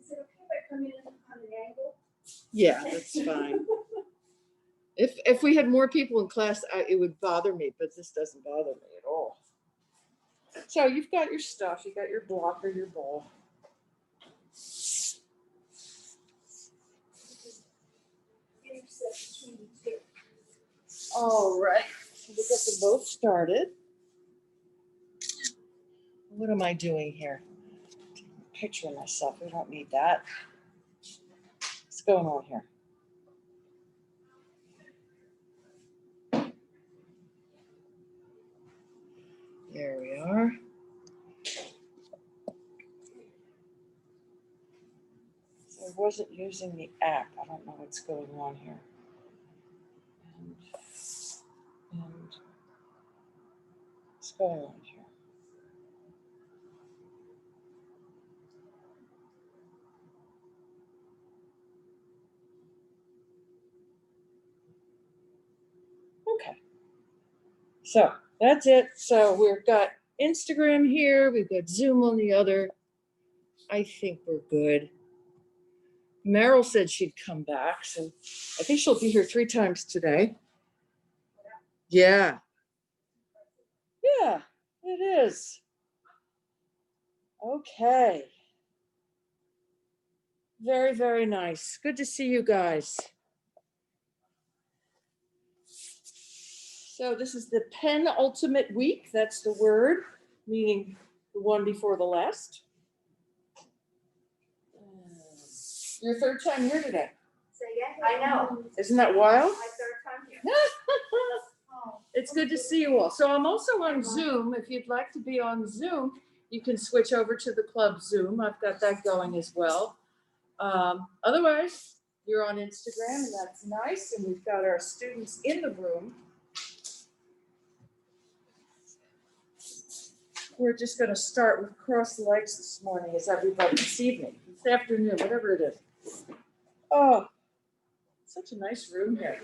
Is it okay if I come in on an angle? Yeah, that's fine. If we had more people in class, it would bother me, but this doesn't bother me at all. So you've got your stuff. You got your blocker, your ball. All right. So we'll get them both started. What am I doing here? Taking a picture of myself. We don't need that. What's going on here? There we are. So I wasn't using the app. I don't know what's going on here. And what's going on here? Okay. So that's it. So we've got Instagram here. We've got Zoom on the other. I think we're good. Meryl said she'd come back, so I think she'll be here 3 times today. Yeah. Yeah, it is. Okay. Very, very nice. Good to see you guys. So this is the penultimate week. That's the word, meaning the one before the last. Your 3rd time here today. Say again? I know. Isn't that wild? My 3rd time here. It's good to see you all. So I'm also on Zoom. If you'd like to be on Zoom, you can switch over to the club Zoom. I've got that going as well. Otherwise, you're on Instagram, and that's nice. And we've got our students in the room. We're just going to start with crossed legs this morning, as everybody, this evening, this afternoon, whatever it is. Oh, such a nice room here.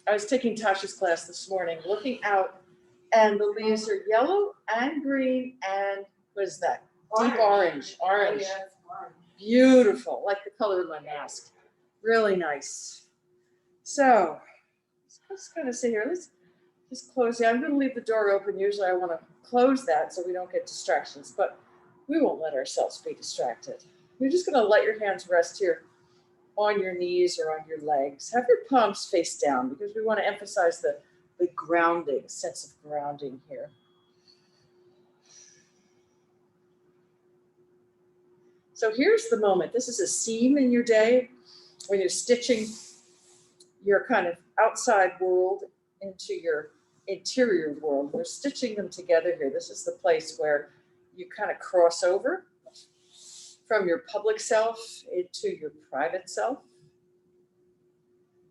I was taking Tasha's class this morning, looking out, and the leaves are yellow and green and what is that? Deep orange. Oh, yeah, beautiful, like the color of my mask. Really nice. So, I'm just going to sit here. Let's just close it. I'm going to leave the door open. Usually I want to close that so we don't get distractions, but we won't let ourselves be distracted. You're just going to let your hands rest here on your knees or on your legs. Have your palms face down because we want to emphasize the grounding, sense of grounding here. So here's the moment. This is a seam in your day when you're stitching your kind of outside world into your interior world. We're stitching them together here. This is the place where you kind of cross over from your public self into your private self.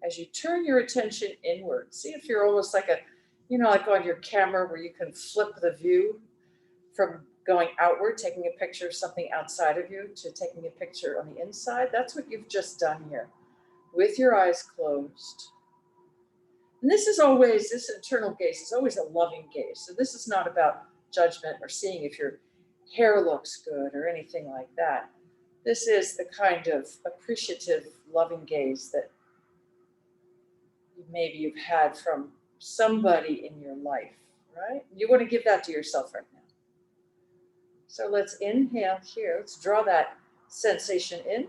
As you turn your attention inward, see if you're almost like like on your camera where you can flip the view from going outward, taking a picture of something outside of you, to taking a picture on the inside. That's what you've just done here with your eyes closed. And this internal gaze is always a loving gaze. So this is not about judgment or seeing if your hair looks good or anything like that. This is the kind of appreciative, loving gaze that maybe you've had from somebody in your life, right? You want to give that to yourself right now. So let's inhale here. Let's draw that sensation in.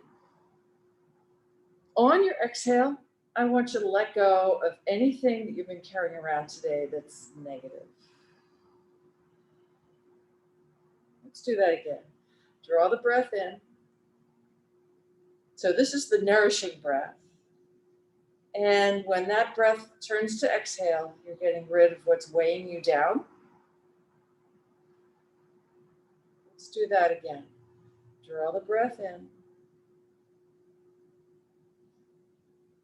On your exhale, I want you to let go of anything that you've been carrying around today that's negative. Let's do that again. Draw the breath in. So this is the nourishing breath. And when that breath turns to exhale, you're getting rid of what's weighing you down. Let's do that again. Draw the breath in.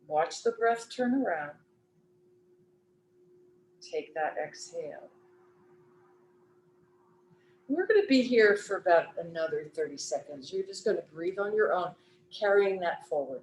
Watch the breath turn around. Take that exhale. We're going to be here for about another 30 seconds. You're just going to breathe on your own, carrying that forward.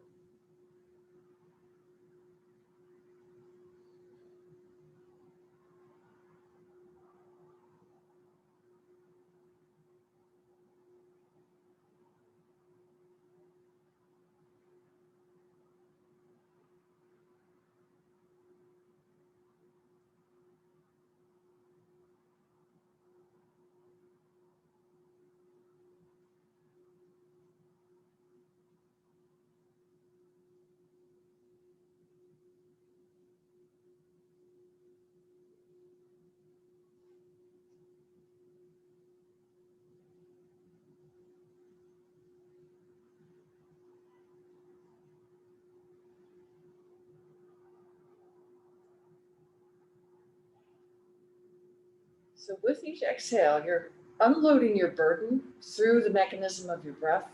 So with each exhale, you're unloading your burden through the mechanism of your breath.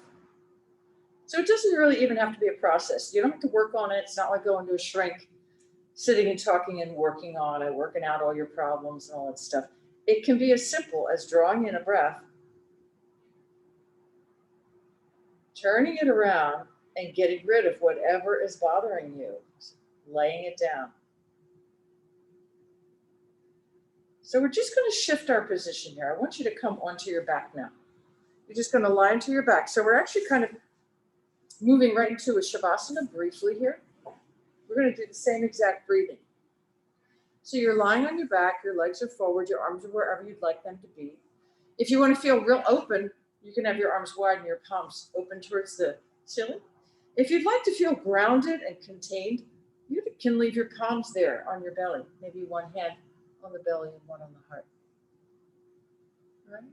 So it doesn't really even have to be a process. You don't have to work on it. It's not like going to a shrink, sitting and talking and working on it, working out all your problems and all that stuff. It can be as simple as drawing in a breath, turning it around, and getting rid of whatever is bothering you, laying it down. So we're just going to shift our position here. I want you to come onto your back now. You're just going to lie into your back. So we're actually kind of moving right into a Shavasana briefly here. We're going to do the same exact breathing. So you're lying on your back, your legs are forward, your arms are wherever you'd like them to be. If you want to feel real open, you can have your arms wide and your palms open towards the ceiling. If you'd like to feel grounded and contained, you can leave your palms there on your belly, maybe one hand on the belly and one on the heart. All right?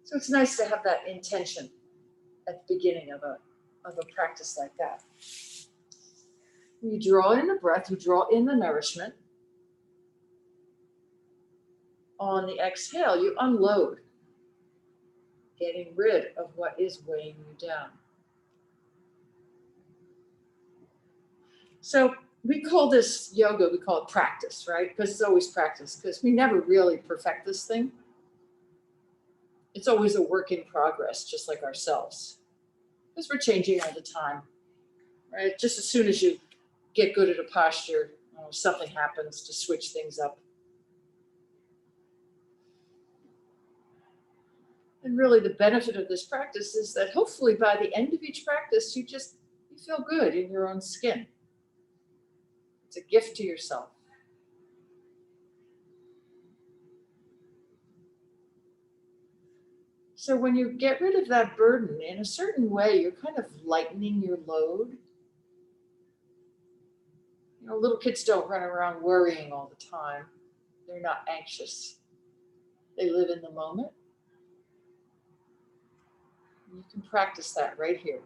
So it's nice to have that intention at the beginning of a practice like that. You draw in the breath, you draw in the nourishment. On the exhale, you unload, getting rid of what is weighing you down. So we call this yoga, we call it practice, right? Because it's always practice, because we never really perfect this thing. It's always a work in progress, just like ourselves, because we're changing all the time, right? Just as soon as you get good at a posture, something happens to switch things up. And really the benefit of this practice is that hopefully by the end of each practice, you feel good in your own skin. It's a gift to yourself. So when you get rid of that burden, in a certain way, you're kind of lightening your load. Little kids don't run around worrying all the time. They're not anxious. They live in the moment. You can practice that right here.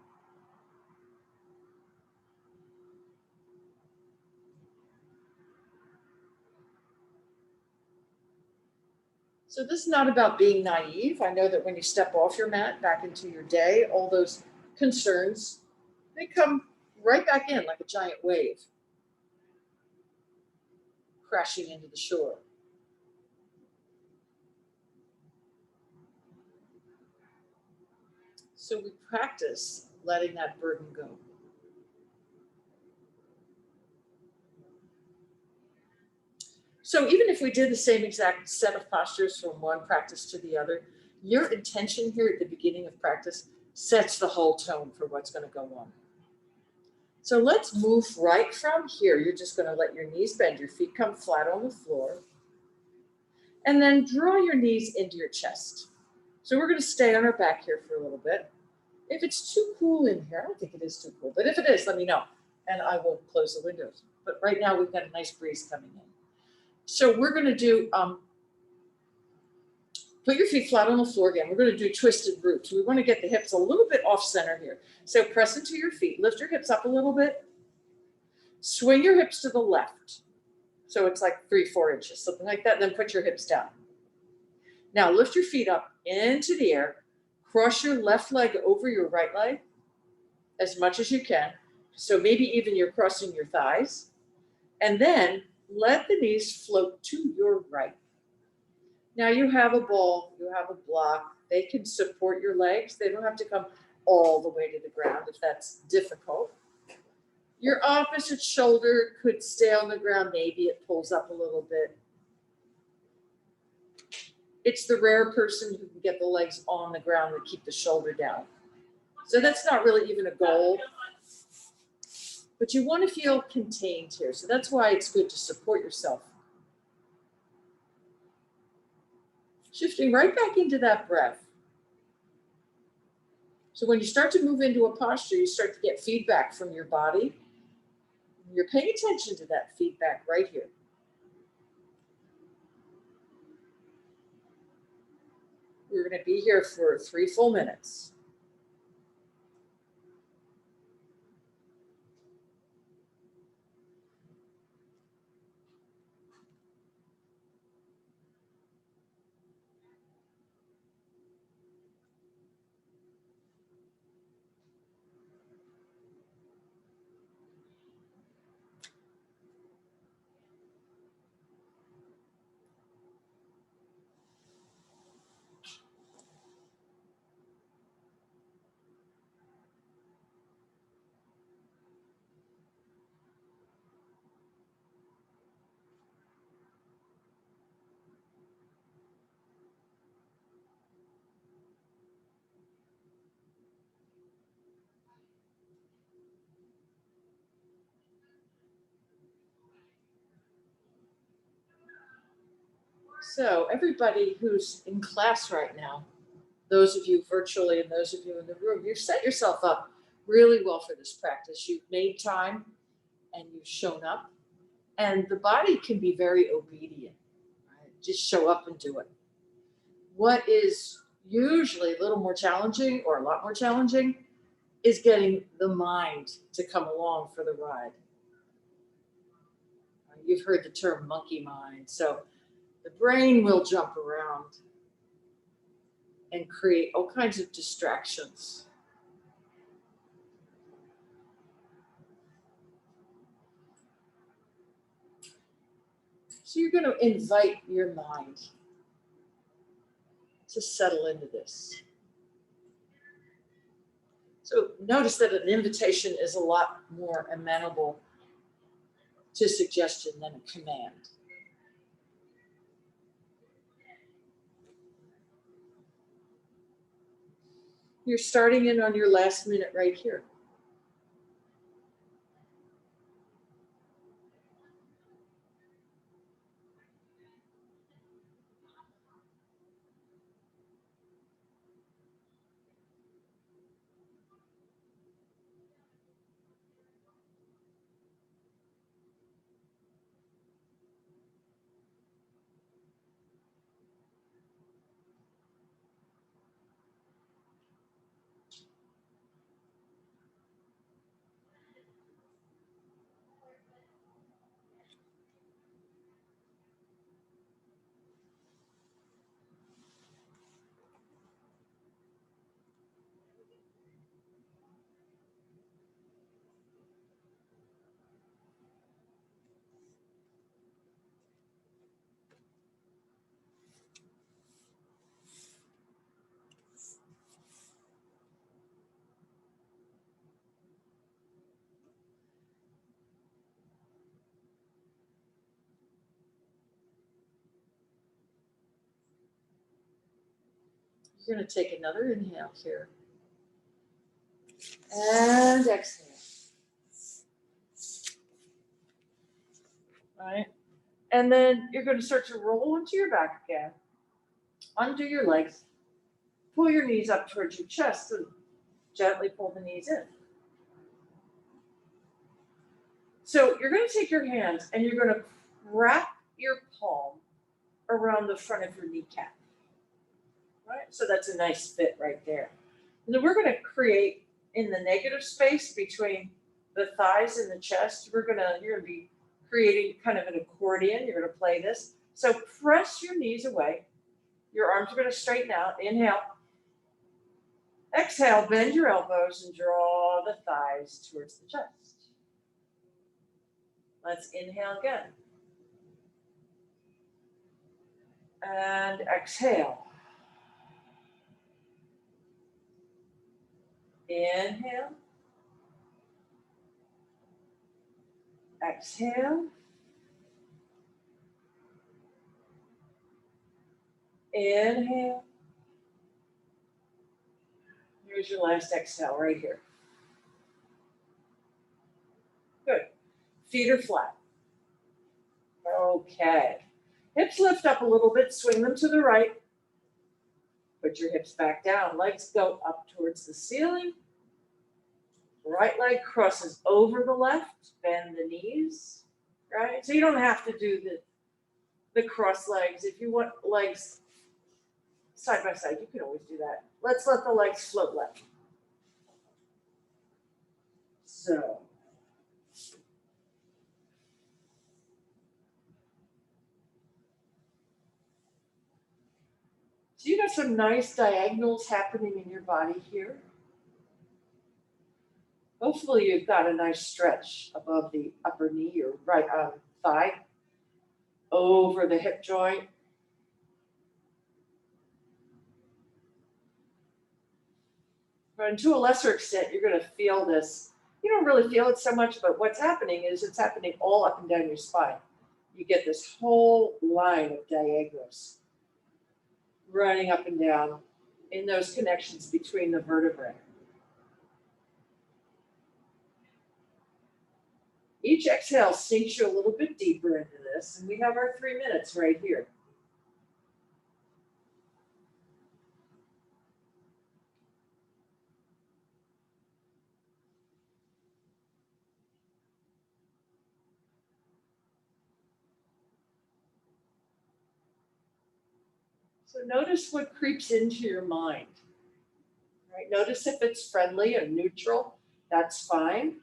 So this is not about being naive. I know that when you step off your mat back into your day, all those concerns, they come right back in like a giant wave, crashing into the shore. So we practice letting that burden go. So even if we did the same exact set of postures from one practice to the other, your intention here at the beginning of practice sets the whole tone for what's going to go on. So let's move right from here. You're just going to let your knees bend, your feet come flat on the floor, and then draw your knees into your chest. So we're going to stay on our back here for a little bit. If it's too cool in here, I don't think it is too cool, but if it is, let me know, and I will close the windows. But right now we've got a nice breeze coming in. So we're going to do, put your feet flat on the floor again. We're going to do twisted roots. We want to get the hips a little bit off center here. So press into your feet, lift your hips up a little bit, swing your hips to the left. So it's like 3-4 inches, something like that. Then put your hips down. Now lift your feet up into the air, cross your left leg over your right leg as much as you can. So maybe even you're crossing your thighs. And then let the knees float to your right. Now you have a ball, you have a block. They can support your legs. They don't have to come all the way to the ground if that's difficult. Your opposite shoulder could stay on the ground. Maybe it pulls up a little bit. It's the rare person who can get the legs on the ground and keep the shoulder down. So that's not really even a goal. But you want to feel contained here. So that's why it's good to support yourself. Shifting right back into that breath. So when you start to move into a posture, you start to get feedback from your body. You're paying attention to that feedback right here. We're going to be here for 3 full minutes. So everybody who's in class right now, those of you virtually and those of you in the room, you've set yourself up really well for this practice. You've made time and you've shown up. And the body can be very obedient, right? Just show up and do it. What is usually a little more challenging or a lot more challenging is getting the mind to come along for the ride. You've heard the term monkey mind. So the brain will jump around and create all kinds of distractions. So you're going to invite your mind to settle into this. So notice that an invitation is a lot more amenable to suggestion than a command. You're starting in on your last minute right here. You're going to take another inhale here. And exhale. Right? And then you're going to start to roll into your back again. Undo your legs. Pull your knees up towards your chest and gently pull the knees in. So you're going to take your hands and you're going to wrap your palm around the front of your kneecap. Right? So that's a nice fit right there. And then we're going to create in the negative space between the thighs and the chest, you're going to be creating kind of an accordion. You're going to play this. So press your knees away. Your arms are going to straighten out. Inhale. Exhale, bend your elbows and draw the thighs towards the chest. Let's inhale again. And exhale. Inhale. Exhale. Inhale. Here's your last exhale right here. Good. Feet are flat. Okay. Hips lift up a little bit, swing them to the right. Put your hips back down. Legs go up towards the ceiling. Right leg crosses over the left. Bend the knees. Right? So you don't have to do the cross legs. If you want legs side by side, you can always do that. Let's let the legs float left. So. So you got some nice diagonals happening in your body here. Hopefully you've got a nice stretch above the upper knee or right thigh, over the hip joint. But to a lesser extent, you're going to feel this. You don't really feel it so much, but what's happening is it's happening all up and down your spine. You get this whole line of diagonals running up and down in those connections between the vertebrae. Each exhale sinks you a little bit deeper into this, and we have our 3 minutes right here. So notice what creeps into your mind. Right? Notice if it's friendly or neutral. That's fine.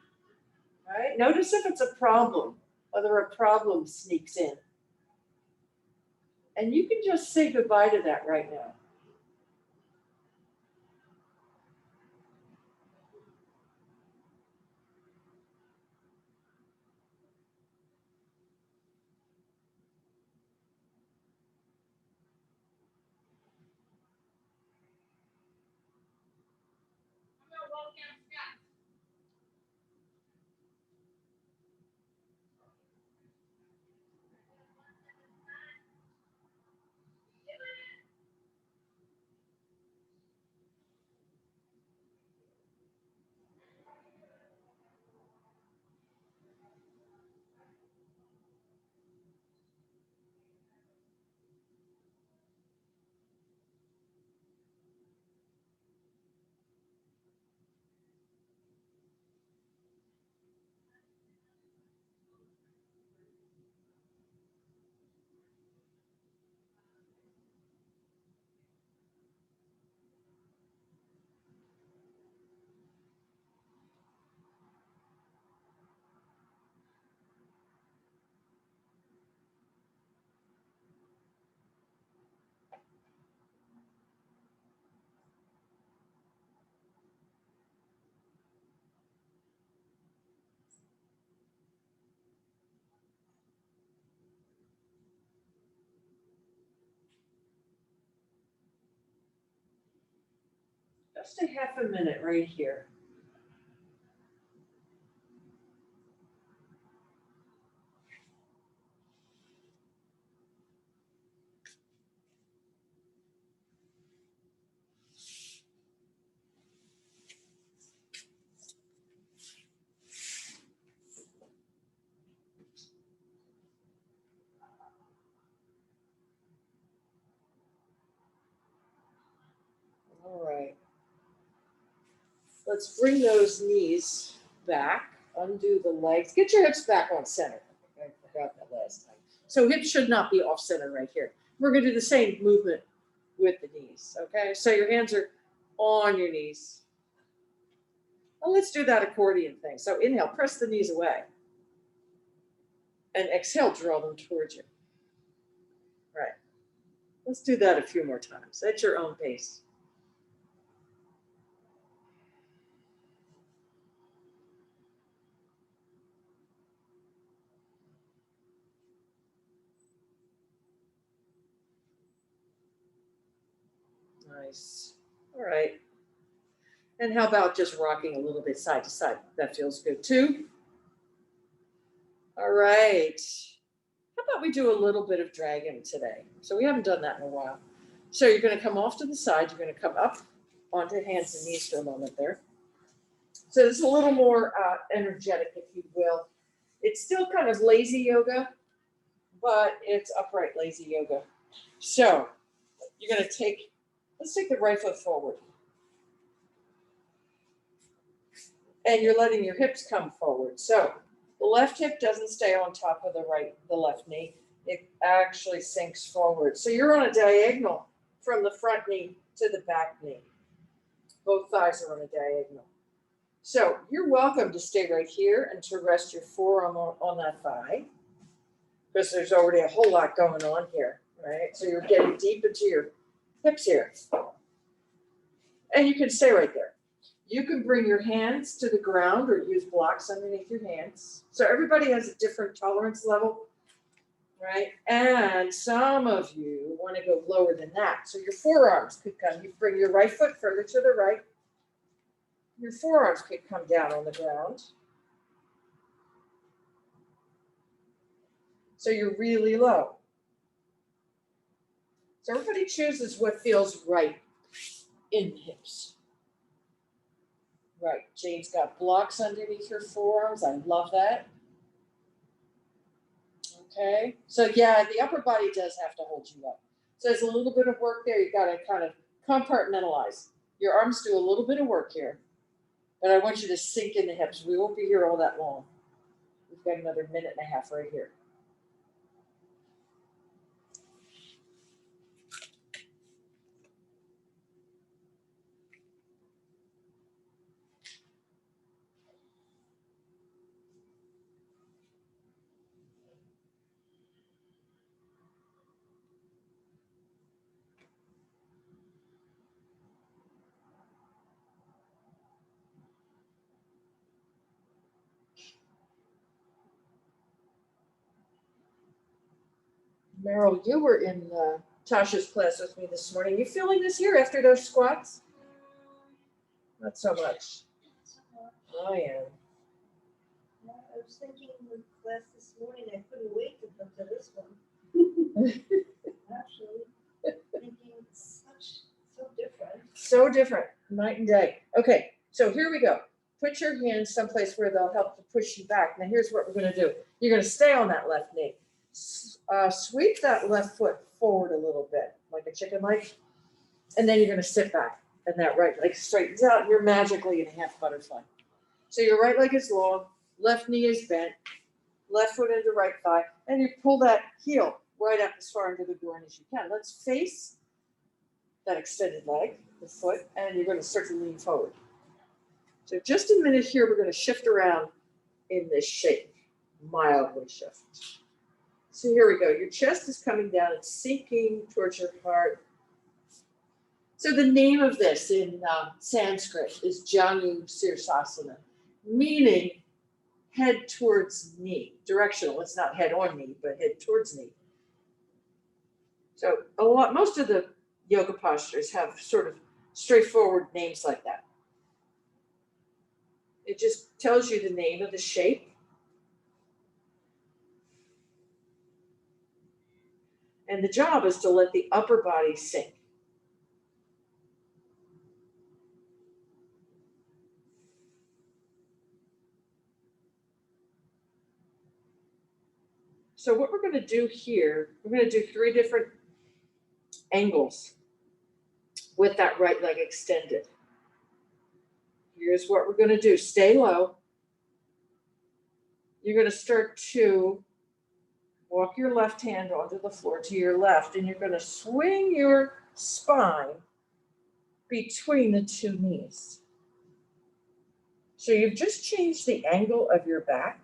Right? Notice if it's a problem, whether a problem sneaks in. And you can just say goodbye to that right now. Just a half a minute right here. All right. Let's bring those knees back, undo the legs. Get your hips back on center. I forgot that last time. So hips should not be off center right here. We're going to do the same movement with the knees, okay? So your hands are on your knees. Well, let's do that accordion thing. So inhale, press the knees away. And exhale, draw them towards you. Right. Let's do that a few more times at your own pace. Nice. All right. And how about just rocking a little bit side to side? That feels good too. All right. How about we do a little bit of dragon today? So we haven't done that in a while. So you're going to come off to the side. You're going to come up onto hands and knees for a moment there. So it's a little more energetic, if you will. It's still kind of lazy yoga, but it's upright lazy yoga. So you're going to let's take the right foot forward. And you're letting your hips come forward. So the left hip doesn't stay on top of the left knee. It actually sinks forward. So you're on a diagonal from the front knee to the back knee. Both thighs are on a diagonal. So you're welcome to stay right here and to rest your forearm on that thigh, because there's already a whole lot going on here, right? So you're getting deep into your hips here. And you can stay right there. You can bring your hands to the ground or use blocks underneath your hands. So everybody has a different tolerance level, right? And some of you want to go lower than that. So your forearms could come. You bring your right foot further to the right. Your forearms could come down on the ground. So you're really low. So everybody chooses what feels right in the hips. Right, Jane's got blocks underneath her forearms. I love that. Okay, so yeah, the upper body does have to hold you up. So there's a little bit of work there. You got to kind of compartmentalize. Your arms do a little bit of work here, but I want you to sink in the hips. We won't be here all that long. We've got another minute and a half right here. Meryl, you were in Tasha's class with me this morning. You feeling this here after those squats? Not so much. I am. Yeah, I was thinking in the class this morning, I couldn't wait to come to this one. Actually, thinking it's so different. So different, night and day. Okay, so here we go. Put your hands someplace where they'll help to push you back. Now here's what we're gonna do. You're gonna stay on that left knee. Sweep that left foot forward a little bit, like a chicken leg. And then you're gonna sit back and that right leg straightens out. You're magically in a half butterfly. So your right leg is long, left knee is bent, left foot into right thigh, and you pull that heel right up as far into the groin as you can. Let's face that extended leg, the foot, and you're gonna start to lean forward. So just a minute here, we're gonna shift around in this shape, mildly shift. So here we go. Your chest is coming down, it's sinking towards your heart. So the name of this in Sanskrit is Janu Sirsasana, meaning head towards knee, directional. It's not head on knee, but head towards knee. So most of the yoga postures have sort of straightforward names like that. It just tells you the name of the shape. And the job is to let the upper body sink. So what we're going to do here, we're going to do 3 different angles with that right leg extended. Here's what we're going to do. Stay low. You're going to start to walk your left hand onto the floor to your left, and you're going to swing your spine between the 2 knees. So you've just changed the angle of your back.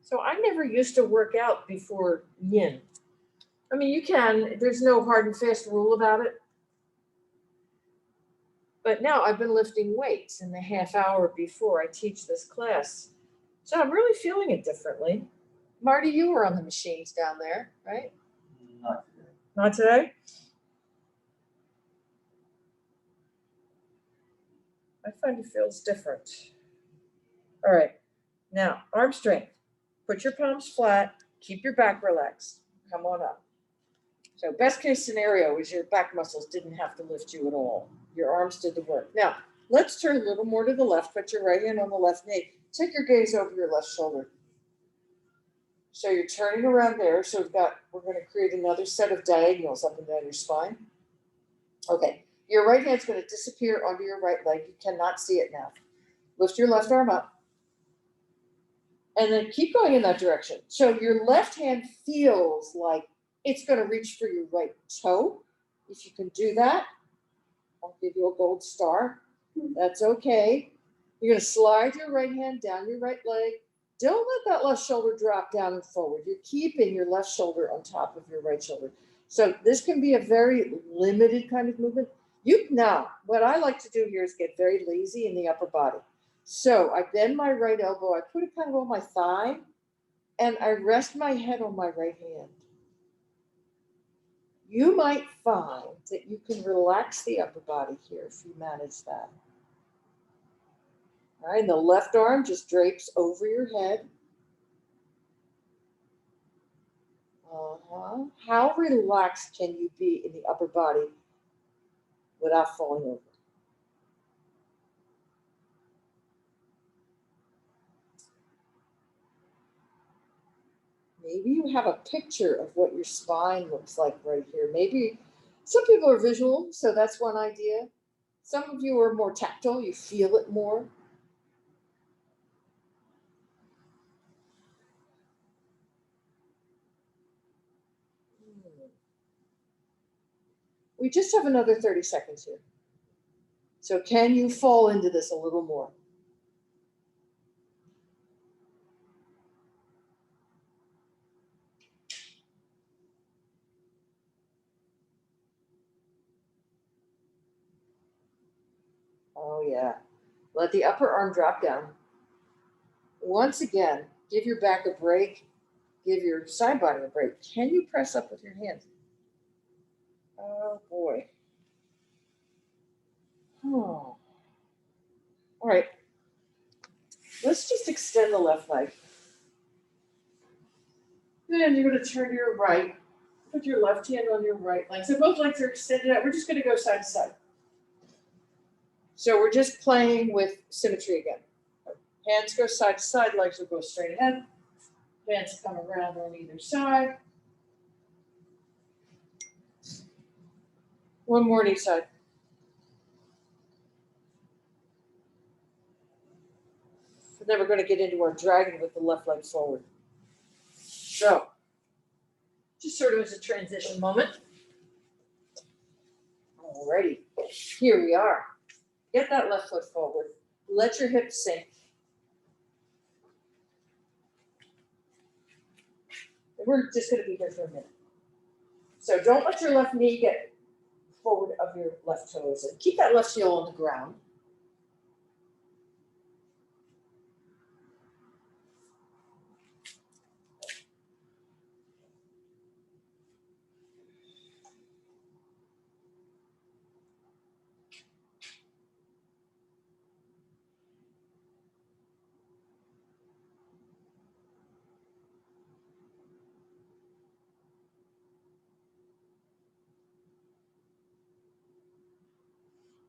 So I never used to work out before yin. I mean, you can, there's no hard and fast rule about it. But now I've been lifting weights in the half hour before I teach this class. So I'm really feeling it differently. Marty, you were on the machines down there, right? Not today. Not today? I find it feels different. All right, now arm strength. Put your palms flat, keep your back relaxed. Come on up. So best case scenario is your back muscles didn't have to lift you at all. Your arms did the work. Now, let's turn a little more to the left. Put your right hand on the left knee. Take your gaze over your left shoulder. So you're turning around there. So we're going to create another set of diagonals up and down your spine. Okay, your right hand's going to disappear onto your right leg. You cannot see it now. Lift your left arm up. And then keep going in that direction. So your left hand feels like it's going to reach for your right toe. If you can do that, I'll give you a gold star. That's okay. You're going to slide your right hand down your right leg. Don't let that left shoulder drop down and forward. You're keeping your left shoulder on top of your right shoulder. So this can be a very limited kind of movement. Now, what I like to do here is get very lazy in the upper body. So I bend my right elbow, I put it kind of on my thigh, and I rest my head on my right hand. You might find that you can relax the upper body here if you manage that. All right, and the left arm just drapes over your head. How relaxed can you be in the upper body without falling over? Maybe you have a picture of what your spine looks like right here. Maybe some people are visual, so that's one idea. Some of you are more tactile, you feel it more. We just have another 30 seconds here. So can you fall into this a little more? Oh yeah. Let the upper arm drop down. Once again, give your back a break. Give your side body a break. Can you press up with your hands? Oh boy. Oh. All right. Let's just extend the left leg. Then you're going to turn your right. Put your left hand on your right leg. So both legs are extended out. We're just going to go side to side. So we're just playing with symmetry again. Hands go side to side, legs will go straight ahead. Hands come around on either side. One more on each side. And then we're going to get into our dragon with the left leg forward. So, just sort of as a transition moment. Alrighty, here we are. Get that left foot forward. Let your hips sink. And we're just going to be here for a minute. So don't let your left knee get forward of your left toes. And keep that left heel on the ground.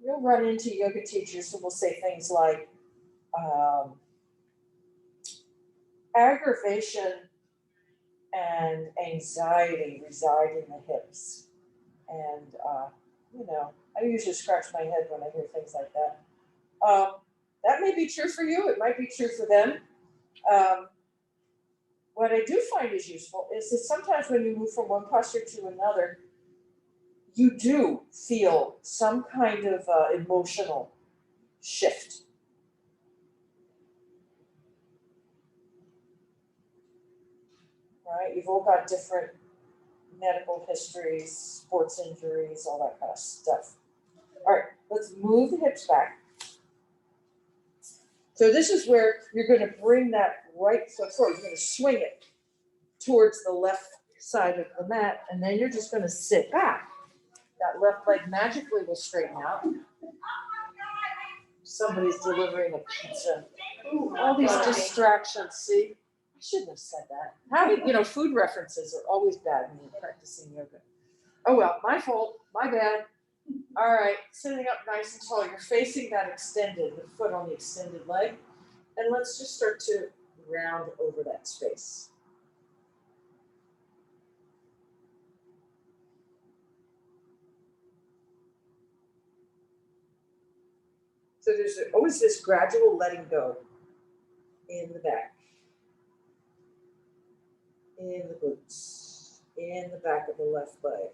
You'll run into yoga teachers who will say things like, aggravation and anxiety reside in the hips. And, I usually scratch my head when I hear things like that. That may be true for you. It might be true for them. What I do find is useful is that sometimes when you move from one posture to another, you do feel some kind of emotional shift. Right? You've all got different medical histories, sports injuries, all that kind of stuff. All right, let's move the hips back. So this is where you're going to bring that right foot forward. You're going to swing it towards the left side of the mat, and then you're just going to sit back. That left leg magically will straighten out. Somebody's delivering a pizza. Ooh, all these distractions, see? I shouldn't have said that. Having, food references are always bad when you're practicing yoga. Oh well, my fault, my bad. All right, sitting up nice and tall. You're facing that extended, the foot on the extended leg. And let's just start to round over that space. So there's always this gradual letting go in the back, in the glutes, in the back of the left leg.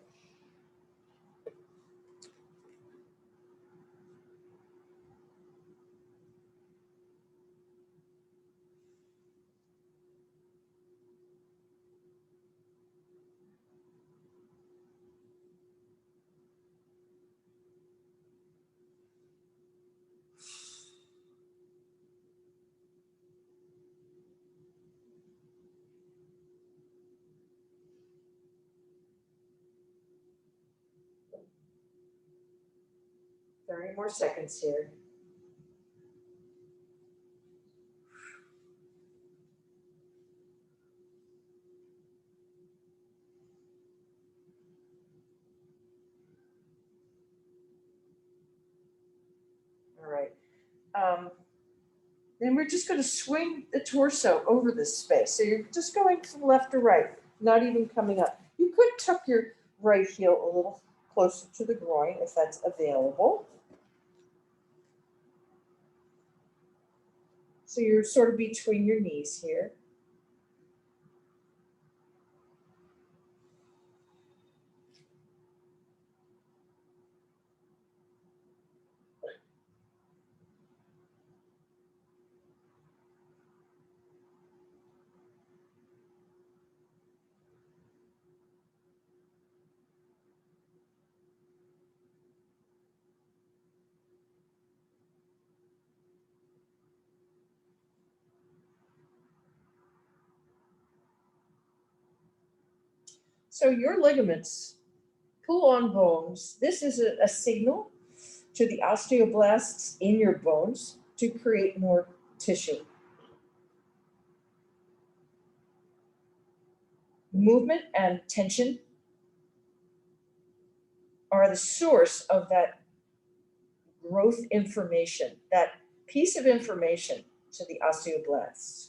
Thirty more seconds here. All right. Then we're just going to swing the torso over this space. So you're just going from left to right, not even coming up. You could tuck your right heel a little closer to the groin if that's available. So you're sort of between your knees here. So your ligaments pull on bones. This is a signal to the osteoblasts in your bones to create more tissue. Movement and tension are the source of that growth information, that piece of information to the osteoblasts.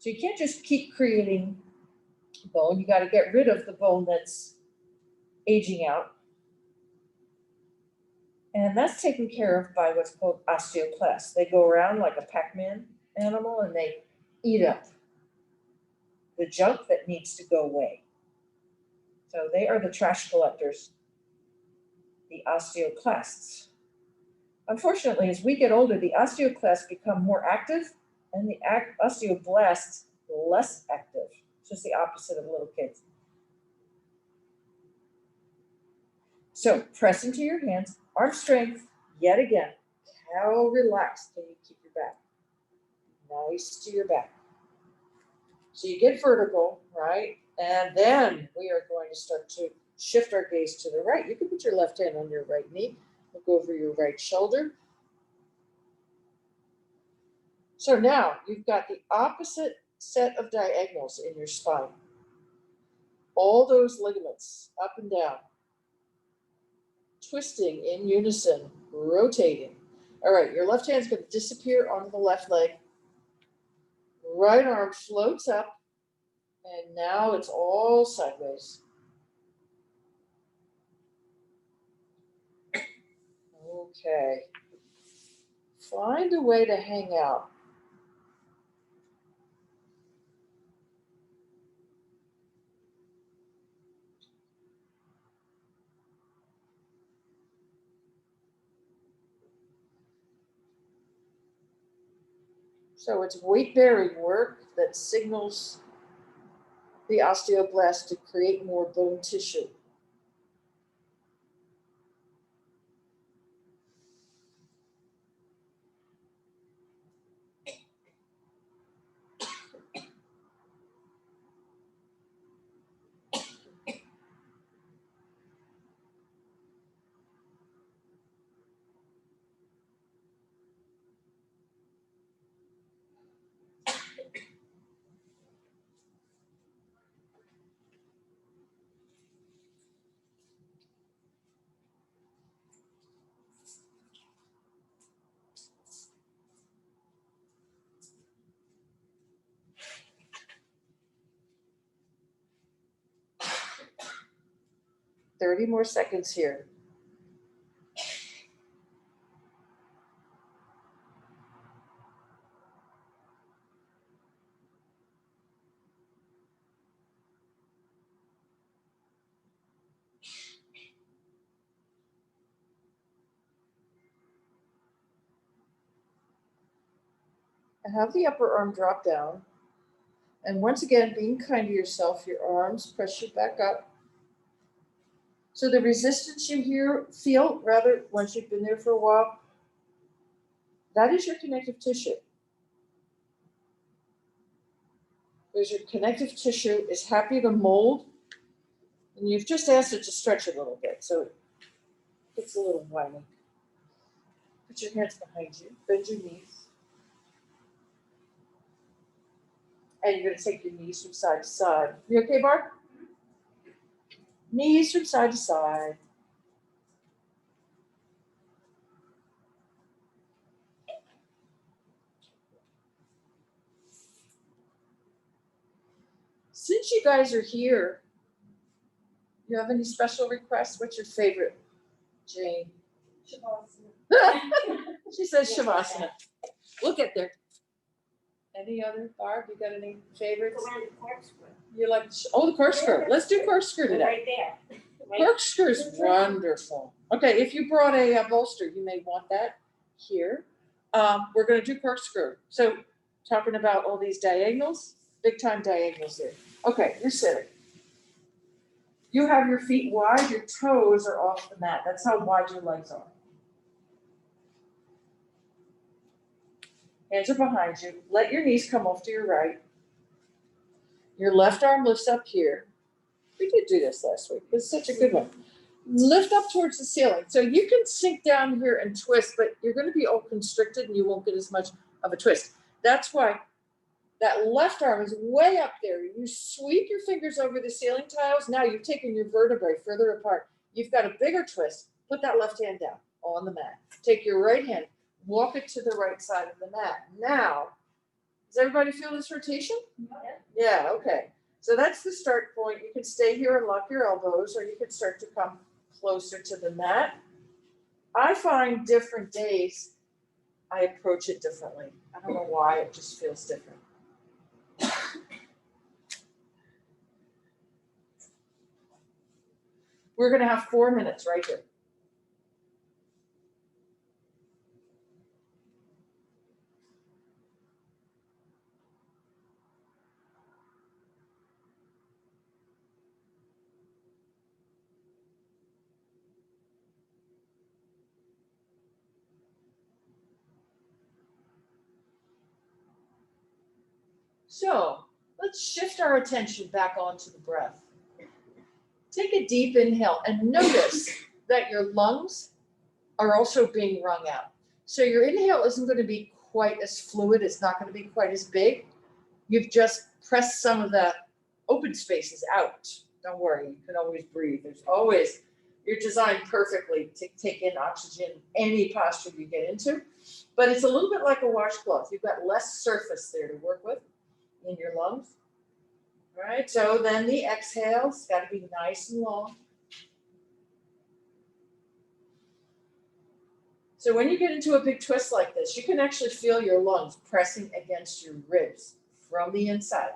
So you can't just keep creating bone. You got to get rid of the bone that's aging out. And that's taken care of by what's called osteoclasts. They go around like a Pac-Man animal and they eat up the junk that needs to go away. So they are the trash collectors, the osteoclasts. Unfortunately, as we get older, the osteoclasts become more active and the osteoblasts less active. It's just the opposite of little kids. So press into your hands, arm strength, yet again. How relaxed can you keep your back? Nice to your back. So you get vertical, right? And then we are going to start to shift our gaze to the right. You can put your left hand on your right knee, look over your right shoulder. So now you've got the opposite set of diagonals in your spine. All those ligaments up and down, twisting in unison, rotating. All right, your left hand's going to disappear onto the left leg. Right arm floats up, and now it's all sideways. Okay. Find a way to hang out. So it's weight-bearing work that signals the osteoblast to create more bone tissue. Thirty more seconds here. Have the upper arm drop down. And once again, being kind to yourself, your arms press you back up. So the resistance you feel, rather, once you've been there for a while, that is your connective tissue. Because your connective tissue is happy to mold, and you've just asked it to stretch a little bit, so it gets a little whiny. Put your hands behind you, bend your knees. And you're going to take your knees from side to side. You okay, Barb? Knees from side to side. Since you guys are here, You have any special requests? What's your favorite, Jane? Shavasana. She says Shavasana. We'll get there. Any other, Barb? You got any favorites? Around the corkscrew. You like, the corkscrew. Let's do corkscrew today. Right there. Corkscrew is wonderful. Okay, if you brought a bolster, you may want that here. We're going to do corkscrew. So, talking about all these diagonals, big time diagonals here. Okay, you're sitting. You have your feet wide, your toes are off the mat. That's how wide your legs are. Hands are behind you. Let your knees come off to your right. Your left arm lifts up here. We did do this last week. It's such a good one. Lift up towards the ceiling. So you can sink down here and twist, but you're going to be all constricted and you won't get as much of a twist. That's why that left arm is way up there. You sweep your fingers over the ceiling tiles. Now you've taken your vertebrae further apart. You've got a bigger twist. Put that left hand down on the mat. Take your right hand. Walk it to the right side of the mat. Now, does everybody feel this rotation? Yeah, okay. So that's the start point. You can stay here and lock your elbows, or you can start to come closer to the mat. I find different days, I approach it differently. I don't know why, it just feels different. We're going to have 4 minutes right here. So let's shift our attention back onto the breath. Take a deep inhale and notice that your lungs are also being wrung out. So your inhale isn't going to be quite as fluid. It's not going to be quite as big. You've just pressed some of the open spaces out. Don't worry, you can always breathe. You're designed perfectly to take in oxygen any posture you get into. But it's a little bit like a washcloth. You've got less surface there to work with in your lungs. All right, so then the exhale's got to be nice and long. So when you get into a big twist like this, you can actually feel your lungs pressing against your ribs from the inside.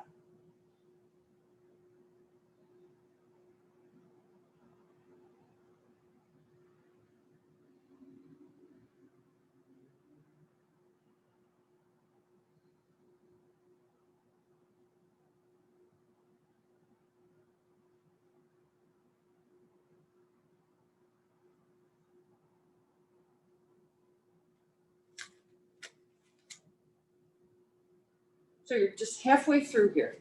So you're just halfway through here.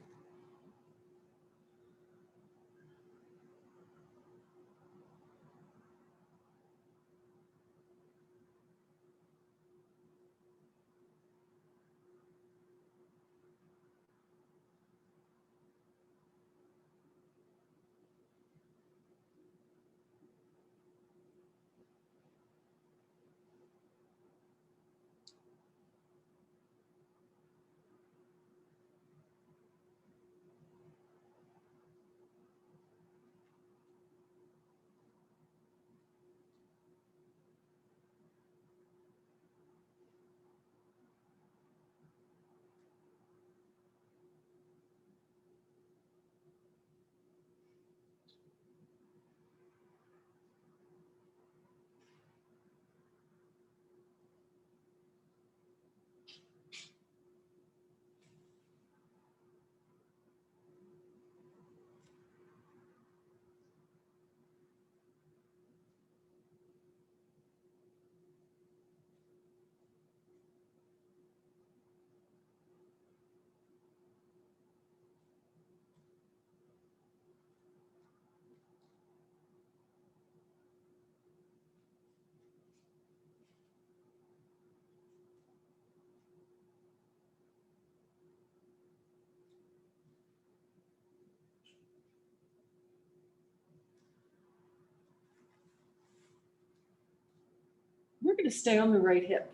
We're going to stay on the right hip.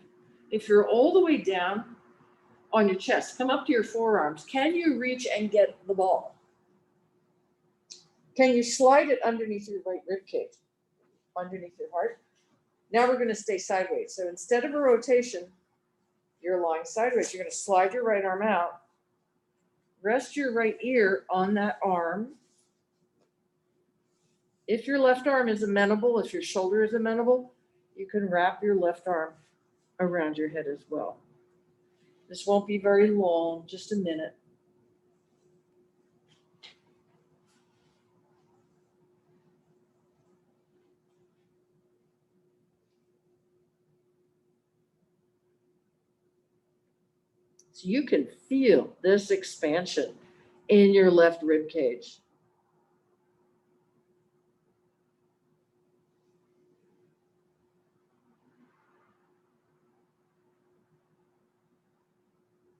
If you're all the way down on your chest, come up to your forearms. Can you reach and get the ball? Can you slide it underneath your right rib cage, underneath your heart? Now we're going to stay sideways. So instead of a rotation, you're lying sideways. You're going to slide your right arm out. Rest your right ear on that arm. If your left arm is amenable, if your shoulder is amenable, you can wrap your left arm around your head as well. This won't be very long, just a minute. So you can feel this expansion in your left rib cage.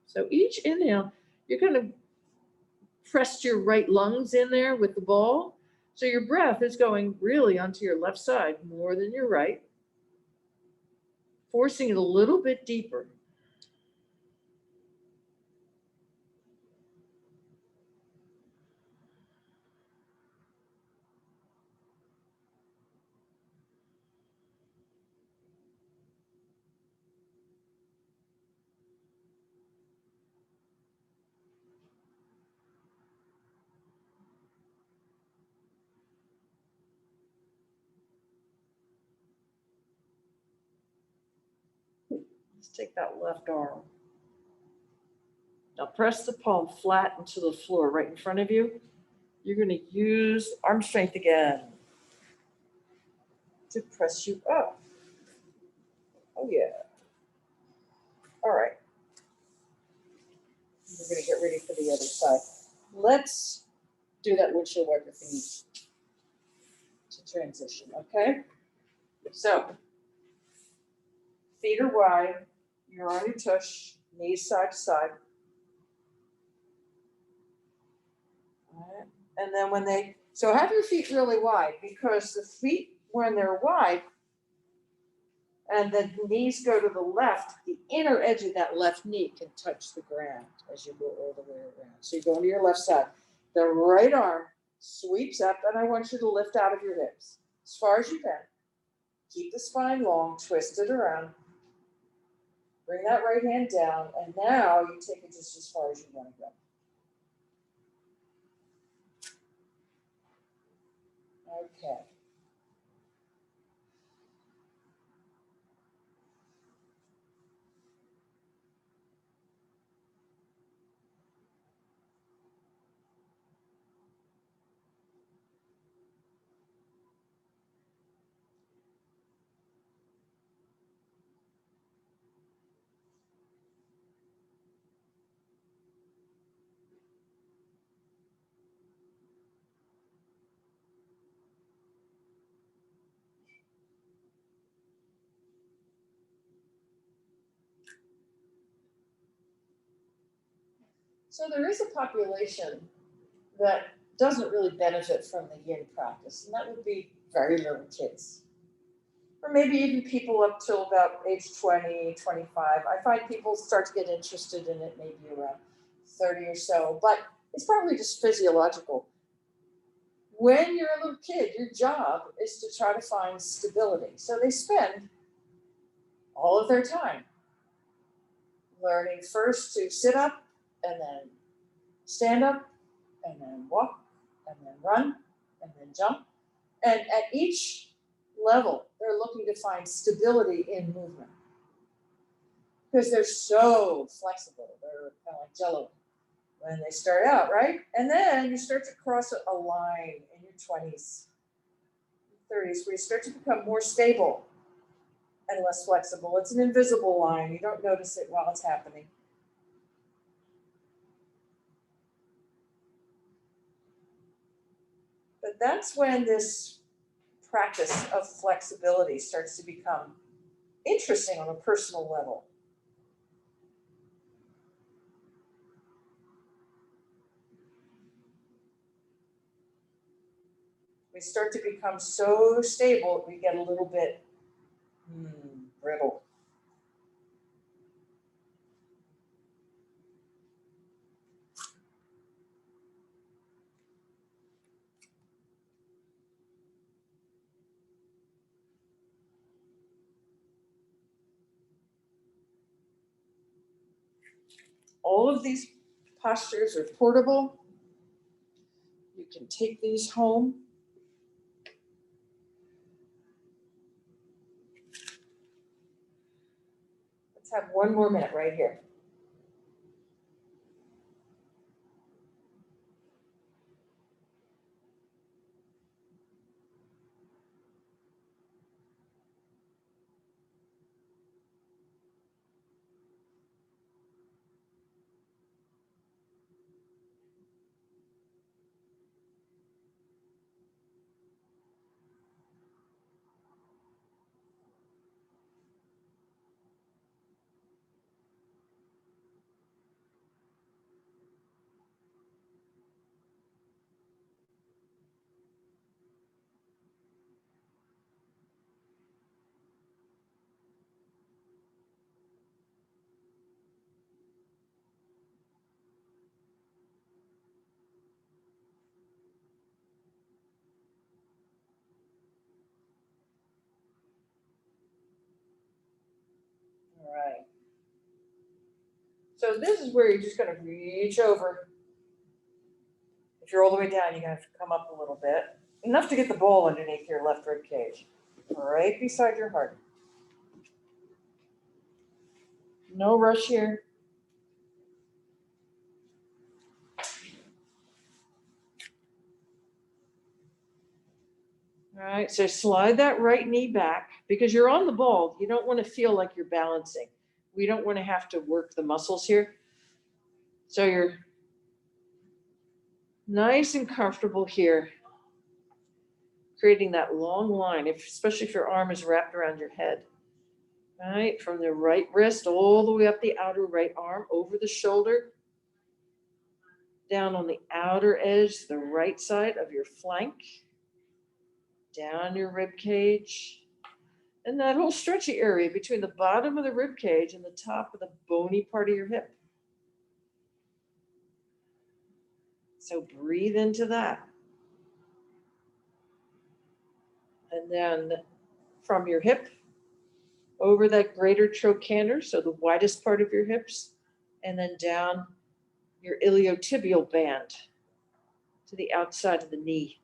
So each inhale, you're going to press your right lungs in there with the ball. So your breath is going really onto your left side more than your right, forcing it a little bit deeper. Let's take that left arm. Now press the palm flat into the floor right in front of you. You're going to use arm strength again to press you up. Oh, yeah. All right. We're going to get ready for the other side. Let's do that windshield wiper thingy to transition, okay? So, feet are wide, you're on your tush, knees side to side. All right. And then so have your feet really wide, because the feet, when they're wide, and the knees go to the left, the inner edge of that left knee can touch the ground as you go all the way around. So you go to your left side. The right arm sweeps up, and I want you to lift out of your hips as far as you can. Keep the spine long, twist it around. Bring that right hand down, and now you take it just as far as you want to go. Okay. So there is a population that doesn't really benefit from the yin practice, and that would be very little kids. Or maybe even people up till about age 20, 25. I find people start to get interested in it maybe around 30 or so, but it's probably just physiological. When you're a little kid, your job is to try to find stability. So they spend all of their time learning first to sit up and then stand up and then walk and then run and then jump. And at each level, they're looking to find stability in movement because they're so flexible. They're kind of like jello when they start out, right? And then you start to cross a line in your 20s, 30s, where you start to become more stable and less flexible. It's an invisible line. You don't notice it while it's happening. But that's when this practice of flexibility starts to become interesting on a personal level. We start to become so stable, we get a little bit brittle. All of these postures are portable. You can take these home. Let's have one more minute right here. All right. So this is where you're just going to reach over. If you're all the way down, you're going to have to come up a little bit. Enough to get the ball underneath your left rib cage. Right beside your heart. No rush here. All right, so slide that right knee back because you're on the ball. You don't want to feel like you're balancing. We don't want to have to work the muscles here. So you're nice and comfortable here, creating that long line, especially if your arm is wrapped around your head. All right, from the right wrist all the way up the outer right arm, over the shoulder, down on the outer edge, the right side of your flank, down your rib cage. And that whole stretchy area between the bottom of the rib cage and the top of the bony part of your hip. So breathe into that. And then from your hip over that greater trochanter, so the widest part of your hips, and then down your iliotibial band to the outside of the knee.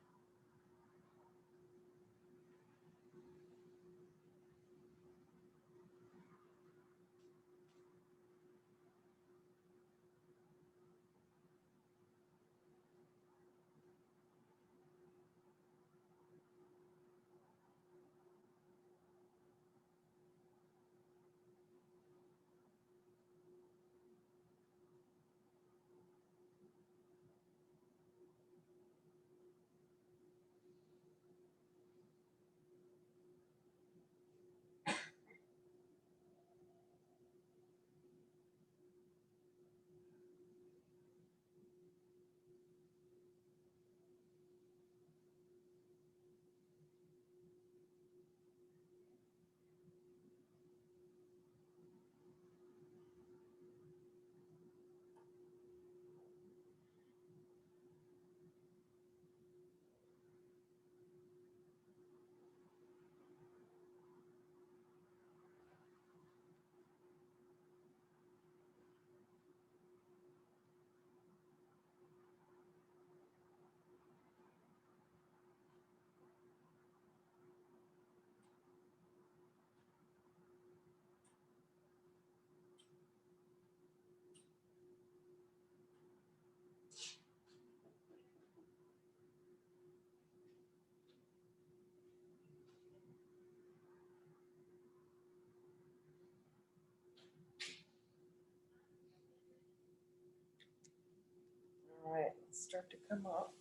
All right, let's start to come up.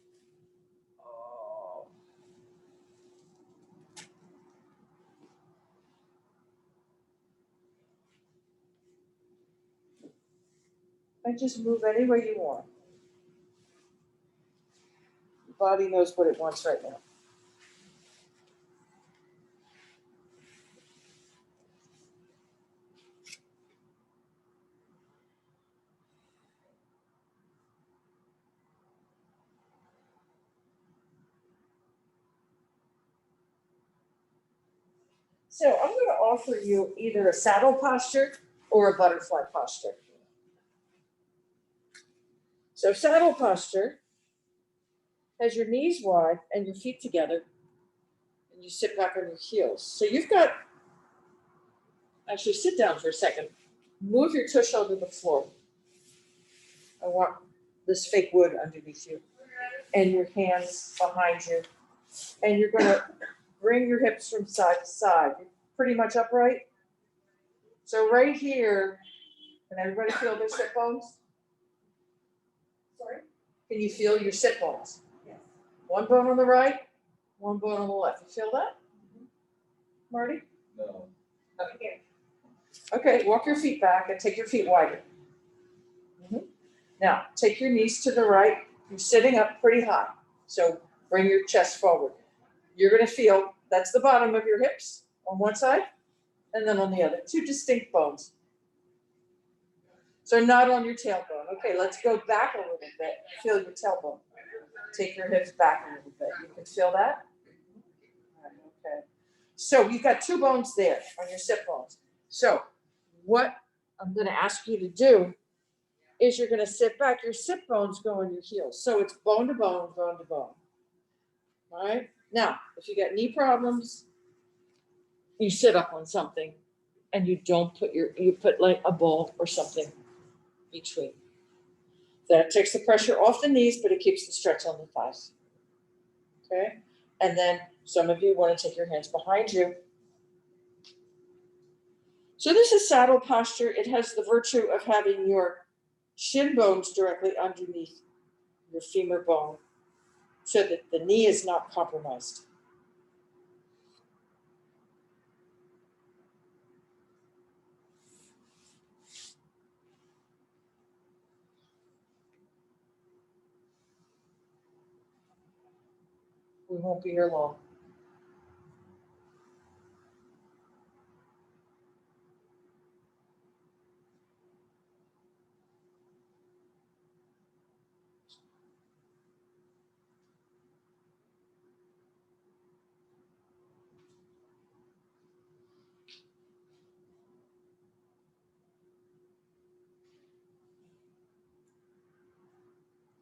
Oh. And just move any way you want. Your body knows what it wants right now. So I'm going to offer you either a saddle posture or a butterfly posture. So saddle posture has your knees wide and your feet together, and you sit back on your heels. So you've got, actually sit down for a second. Move your tush onto the floor. I want this fake wood underneath you and your hands behind you. And you're gonna bring your hips from side to side. You're pretty much upright. So right here, can everybody feel their sit bones? Sorry? Can you feel your sit bones? Yes. One bone on the right, one bone on the left. You feel that? Marty? No. Here. Okay, walk your feet back and take your feet wider. Now, take your knees to the right. You're sitting up pretty high. So bring your chest forward. You're gonna feel, that's the bottom of your hips on one side and then on the other. Two distinct bones. So not on your tailbone. Okay, let's go back a little bit. Feel your tailbone. Take your hips back a little bit. You can feel that? Okay. So you've got two bones there on your sit bones. So what I'm gonna ask you to do is you're gonna sit back, your sit bones go on your heels. So it's bone to bone, bone to bone. All right? Now, if you got knee problems, you sit up on something and you don't put you put like a ball or something between. That takes the pressure off the knees, but it keeps the stretch on the thighs. Okay? And then some of you want to take your hands behind you. So this is saddle posture. It has the virtue of having your shin bones directly underneath your femur bone so that the knee is not compromised. We won't be here long.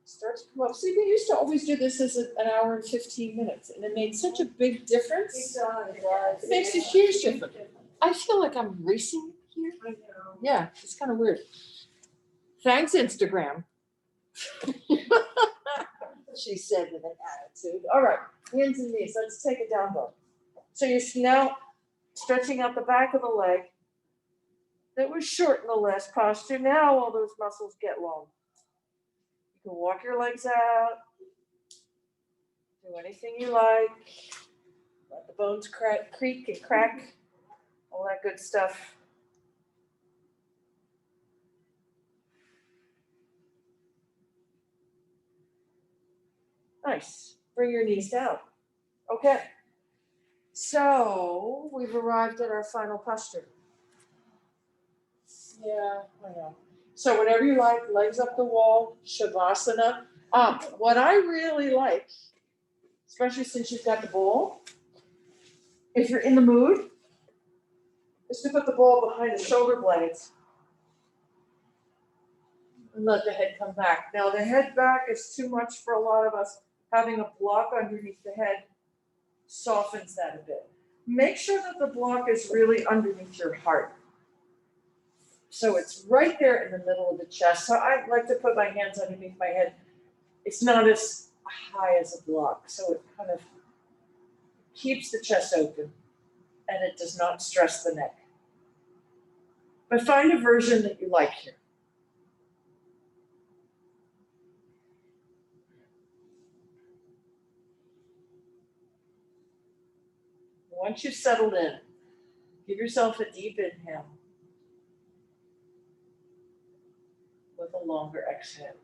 Start to come up. See, we used to always do this as an hour and 15 minutes, and it made such a big difference. It makes a huge difference. I feel like I'm racing here. I know. Yeah, it's kind of weird. Thanks, Instagram. She said with an attitude. All right, hands and knees. Let's take a down dog. So you're now stretching out the back of the leg that was short in the last posture. Now all those muscles get long. You can walk your legs out, do anything you like, let the bones creak and crack, all that good stuff. Nice. Bring your knees down. Okay. So we've arrived at our final posture. Yeah, I know. So whenever you like, legs up the wall, Shavasana. What I really like, especially since you've got the ball, if you're in the mood, is to put the ball behind the shoulder blades and let the head come back. Now the head back is too much for a lot of us. Having a block underneath the head softens that a bit. Make sure that the block is really underneath your heart. So it's right there in the middle of the chest. So I like to put my hands underneath my head. It's not as high as a block, so it kind of keeps the chest open and it does not stress the neck. But find a version that you like here. Once you've settled in, give yourself a deep inhale with a longer exhale.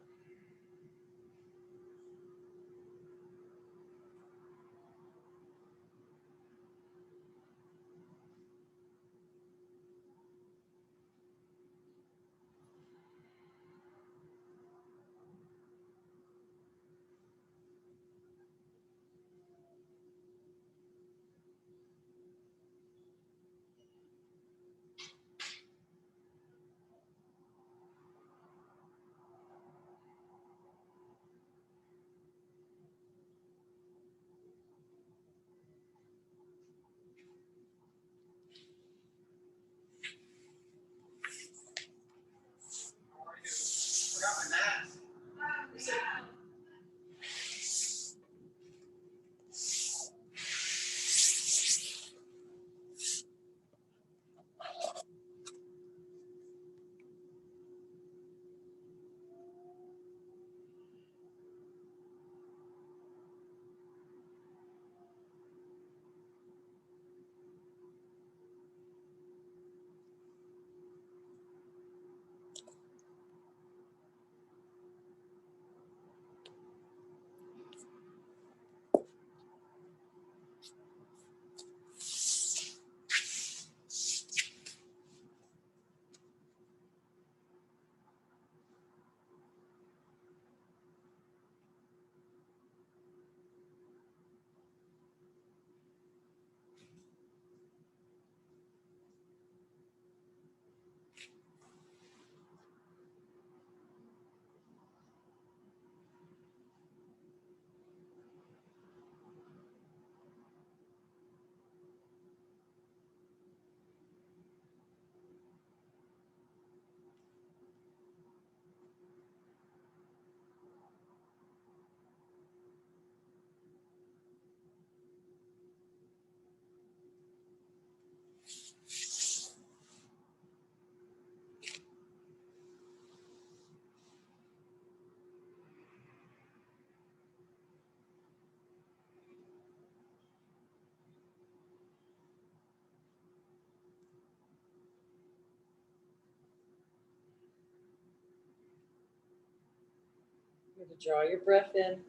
going to draw your breath in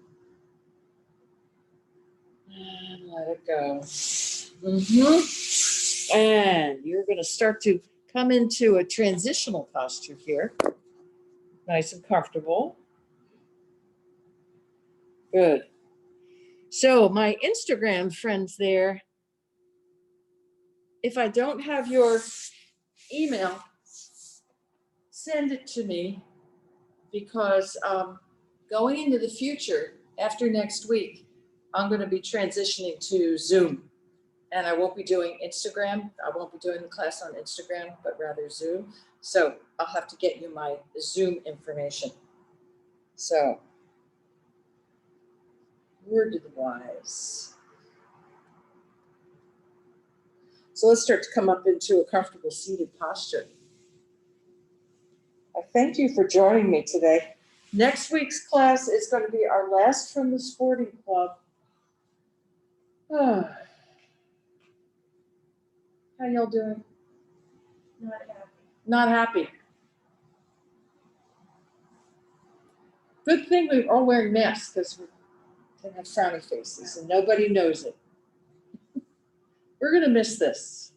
and let it go. And you're going to start to come into a transitional posture here. Nice and comfortable. Good. So my Instagram friends there, if I don't have your email, send it to me, because going into the future, after next week, I'm going to be transitioning to Zoom. And I won't be doing Instagram. I won't be doing the class on Instagram, but rather Zoom. So I'll have to get you my Zoom information. So, word to the wise. So let's start to come up into a comfortable seated posture. I thank you for joining me today. Next week's class is going to be our last from the sporting club. How y'all doing? Not happy. Not happy. Good thing we're all wearing masks, because we can have frowny faces and nobody knows it. We're going to miss this.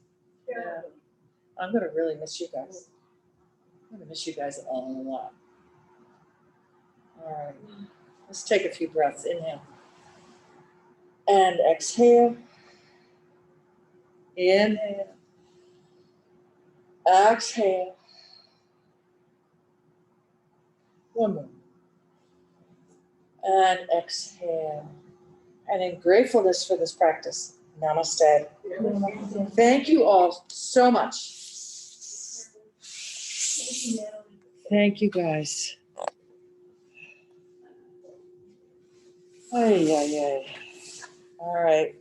Yeah. I'm going to really miss you guys. I'm going to miss you guys all a lot. All right. Let's take a few breaths. Inhale. And exhale. Inhale. Exhale. One more. And exhale. And in gratefulness for this practice, namaste. Thank you all so much. Thank you, guys. Ay, ay, ay. All right.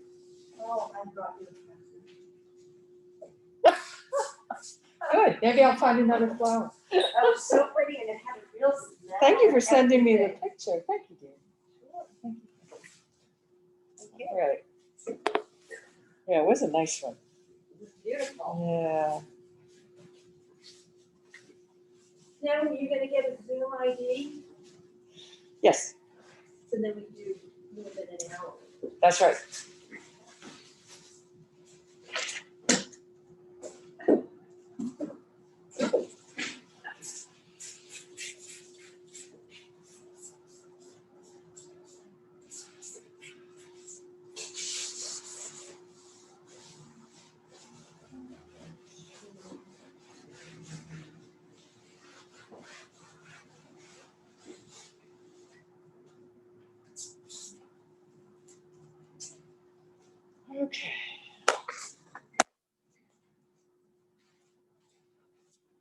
Oh, I brought you a present. Good. Maybe I'll find another flower. That was so pretty, and it had a real smell. Thank you for and sending me the everything. picture. Thank you, dear. Thank you. All right. Yeah, it was a nice one. It was beautiful. Yeah. Now you're gonna get a Zoom ID, Yes, so then we do more than an hour. that's right. Okay.